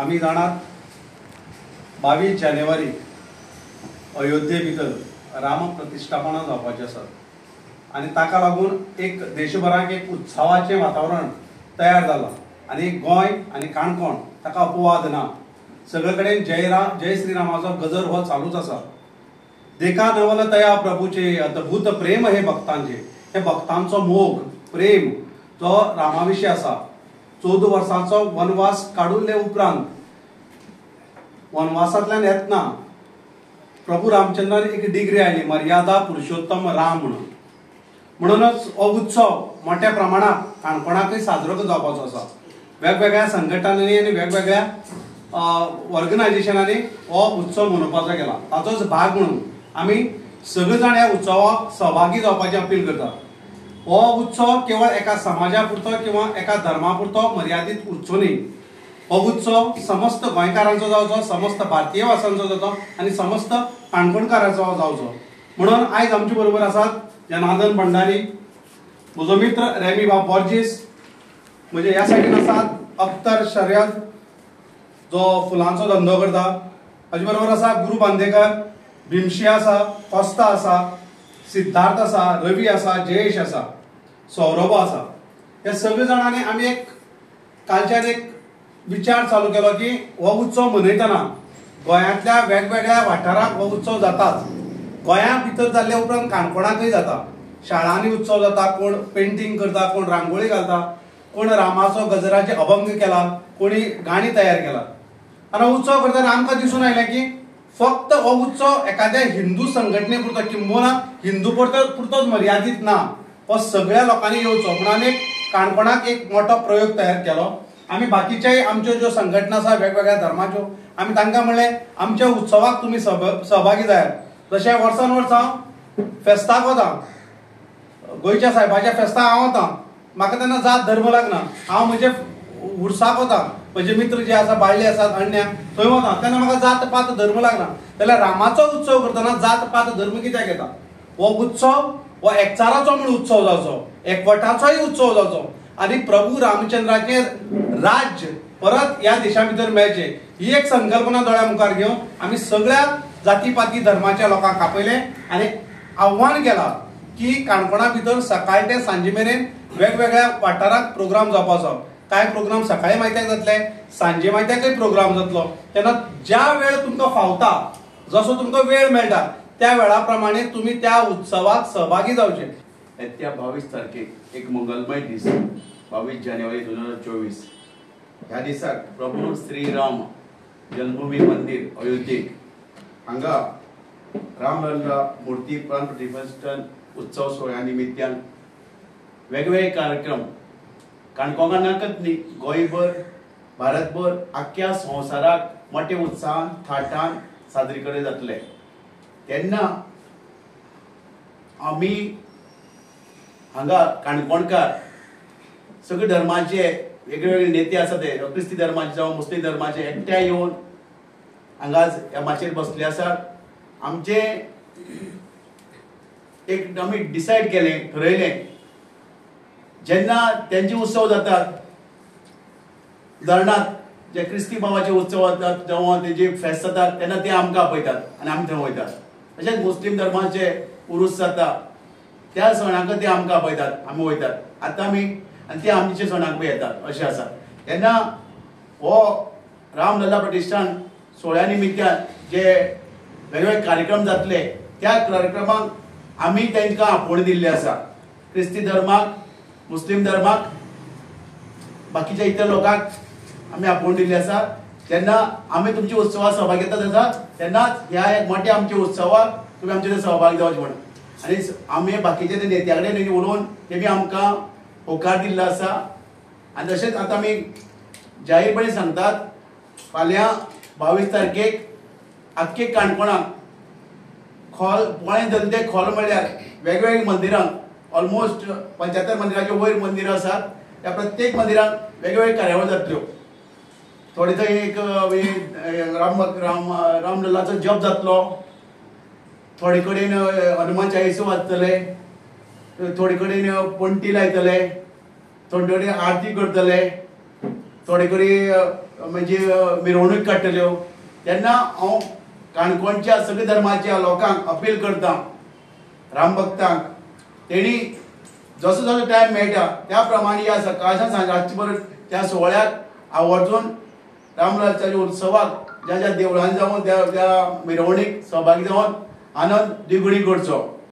आमी जाणात 22 जानेवारी अयोध्ये भितर राम प्रतिष्ठापना जावपाची आसा आनी ताका लागून एक देशभराक एक उत्सवाचें वातावरण तयार जालां आनी गोंय आनी काणकोण ताका अपवाद ना। सगळे कडेन जय श्रीरामाचो गजर हो चालूच आसा। देखा नवल तया प्रभूचे अद्भुत प्रेम हे भक्तांचे, हे भक्तांचो मोग प्रेम जो रामाविशी आसा। 14 वर्सांचो वनवास काडूले उपरांत वनवासांतल्यान येतना प्रभू रामचंद्रान एक डिग्री आयली, मर्यादा पुरुषोत्तम राम म्हणूनच हो उत्सव मोठ्या प्रमाणात काणकोणाकय साजरो जावपाचो आसा। वेगवेगळ्या संघटनांनी आनी वेगवेगळ्या ऑर्गनायझेशनांनी हो उत्सव मनोवपाचो केला। ताचोच भाग म्हणून आमी सगळे जाण ह्या उत्सवाक सहभागी जावपाची अपील करता। हो उत्सव केवळ एका समाजा पुरतो किंवा एका धर्मा पुरतो मर्यादित उरचो न्ही। हो उत्सव समस्त गोंयकारांचो जावचो, समस्त भारतीय वासांचो जावचो आनी समस्त काणकोणकारांचो जावचो। म्हणून आयज आमचे बरोबर आसात जनार्दन भंडारी, म्हजो मित्र रेमी बाब बोर्जीस, म्हणजे ह्या सायडीन आसात अख्तर शर्यत जो फुलांचो धंदो करता, हाजे बरोबर आसा गुरू बांदेकर, भीमशी आसा, कोस्ता आसा, सिद्धार्थ आसा, रवी आसा, जयेश आसा, सौरभ आसा। ह्या सगळे जाणांनी आमी एक कालच्यान एक विचार चालू केलो की हो उत्सव मनयतना गोंयांतल्या वेगवेगळ्या वाठाराक हो उत्सव जाताच। गोंया भितर जाल्ले उपरांत काणकोणाकय जाता। शाळांनी उत्सव जाता, कोण पेंटिंग करता, कोण रांगोळी घालता, कोण रामाचो गजराचे अभंग केला, कोणी गाणी तयार केला। आनी हो उत्सव करतना आमकां दिसून आयलें की फक्त हो उत्सव एखाद्या हिंदू संघटने पुरतो किंवा हिंदू पुरतोच मर्यादित ना, हो सगळ्या लोकांनी येवचो म्हणून आमी काणकोणाक एक मोठो प्रयोग तयार केलो। आमी बाकीच्याय आमच्यो ज्यो संघटना आसा वेगवेगळ्या धर्माच्यो, आमी तांकां म्हणलें आमच्या उत्सवाक तुमी सहभागी जायात। जशें वर्सान वर्स हांव फेस्ताक वता, गोंयच्या सायबाच्या फेस्ताक हांव वता, म्हाका तेन्ना जात धर्म लागना। हांव म्हजे उर्साक वता, म्हजे मित्र जे आसा बाळ्ळे आसात अण्ण्या थंय वता, तेन्ना म्हाका जात पात धर्म लागना। जाल्यार रामाचो उत्सव करतना जात पात धर्म कित्याक येता? हो उत्सव हो एकचाराचो म्हूण उत्सव जावचो, एकवटाचोय उत्सव जावचो आनी प्रभू रामचंद्राचे राज्य परत ह्या देशा भितर मेळचे ही एक संकल्पना दोळ्या मुखार घेवन आमी सगळ्या जातीपाती धर्माच्या लोकांक आपयले आनी आव्हान केला की काणकोणा भितर सकाळ ते सांजे मेरेन वेगवेगळ्या वाठाराक प्रोग्राम जावपाचो। काय प्रोग्राम सकाळी मायत्याक जातले, सांजे मायत्याकय प्रोग्राम जातलो। तेन्ना ज्या वेळ तुमकां फावता, जसो तुमकां वेळ मेळटा त्या वेळा प्रमाणे तुम्ही त्या उत्सवात सहभागी जावचे। येत्या 22 तारखेक एक मंगलमय दीस 22 जानेवारी 2024 ह्या दिसाक प्रभू श्रीराम जन्मभूमी मंदिर अयोध्येक हांगा रामलल्ला मूर्ती प्राण प्रतिष्ठान उत्सव सोहळ्या निमित्यान वेगवेगळे कार्यक्रम काणकोणाकच न्ही गोंयभर भारतभर आख्या संवसाराक मोठे उत्साहान थाटान सादरीकरण जातले। तेन्ना आमी हांगा काणकोणकार सगळे धर्माचे वेगवेगळे नेते आसा ते क्रिस्ती धर्माचे जावं मुस्लीम धर्माचे एकठांय येवन हांगा ह्या माचयेर बसले आसात। आमचे एक आमी डिसायड केलें, ठरयलें जेन्ना त्यांचे उत्सव जातात, उदाहरणार्थ जे क्रिस्ती भावाचे उत्सव जातात जेव्हा तेजे फेस्त जातात तेन्ना ते आमकां आपयतात आनी आमी थंय वयतात। तशेंच मुस्लीम धर्माचे उरूस जाता त्या सणाक ते आमकां आपयतात, आमी वयतात। आतां आमी आनी ते आमचे सणाक पळय येतात अशें आसा। तेन्ना हो रामलल्ला प्रतिष्ठान सोहळ्या निमित्यान जे वेगवेगळे कार्यक्रम जातले त्या कार्यक्रमाक आमी तांकां आपोवण दिल्ले आसा। क्रिस्ती धर्माक, मुस्लीम धर्माक, बाकीच्या इतर लोकांक आमी आपोवण दिल्ले आसा। तेन्ना आमी तुमच्या उत्सवाक सहभागी जातात तेन्ना ह्या एक मोठ्या आमच्या उत्सवाक तुमी आमचे सहभागी जावचे म्हणून आनी आमी बाकीचे ते नेत्या कडेन उलोवन तेमी आमकां होकार दिल्लो आसा। आनी तशेंच आतां आमी जाहीरपणे सांगतात फाल्यां 22 तारखेक आख्खे काणकोणाक पोळें धरलें तें खोल म्हळ्यार वेगवेगळ्या मंदिरांक ऑलमोस्ट 75 मंदिरांचे वयर मंदिरां आसात। त्या प्रत्येक मंदिरांत वेगवेगळ्यो कार्यावळी जातल्यो। थोडे थंय एक रामलल्लाचो जप जातलो, थोडे कडेन हनुमान चालीसो वाचतले, थोडे कडेन पणटी लायतले, थोडे कडेन आरती करतले, थोडे कडेन म्हणजे मिरवणूक काडटल्यो तेन्ना हांव काणकोणच्या सगळ्या धर्माच्या लोकांक अपील करता, राम भक्तांक, तेणी जसो जसो टायम मेळटा त्या प्रमाणे या सकाळच्यान सांजाची परत त्या सुवाळ्याक आवर्जून रामराजाच्या उत्सवाक ज्या ज्या देवळांनी जावन त्या मिरवणीक सहभागी जावन आनंद द्विगुणी करचो.